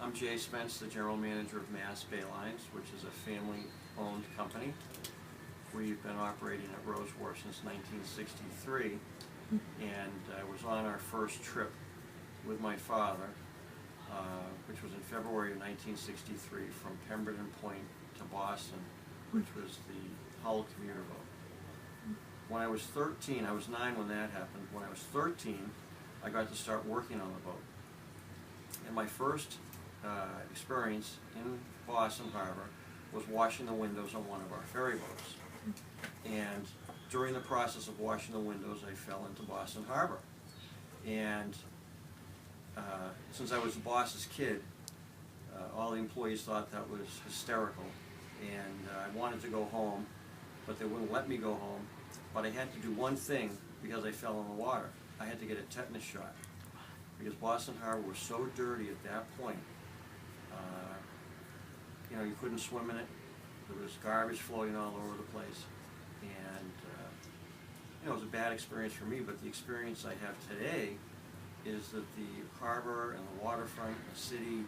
I'm Jay Spence, the General Manager of Mass Bay Lines, which is a family-owned company. We've been operating at Rose Wharf since 1963, and I was on our first trip with my father, which was in February of 1963, from Pemberton Point to Boston, which was the Hull commuter boat. When I was 13, I was 9 when that happened. When I was 13, I got to start working on the boat. And my first experience in Boston Harbor was washing the windows on one of our ferry boats. And during the process of washing the windows, I fell into Boston Harbor. And since I was the boss's kid, all the employees thought that was hysterical. And I wanted to go home, but they wouldn't let me go home. But I had to do one thing because I fell in the water. I had to get a tetanus shot, because Boston Harbor was so dirty at that point. You know, you couldn't swim in it. There was garbage floating all over the place. And you know, it was a bad experience for me, but the experience I have today is that the harbor and the waterfront and the city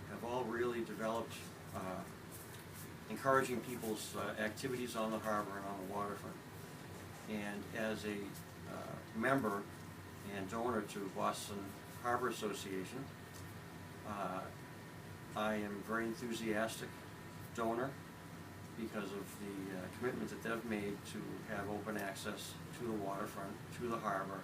have all really developed encouraging people's activities on the harbor and on the waterfront. And as a member and donor to Boston Harbor Association, I am a very enthusiastic donor because of the commitment that they've made to have open access to the waterfront, to the harbor,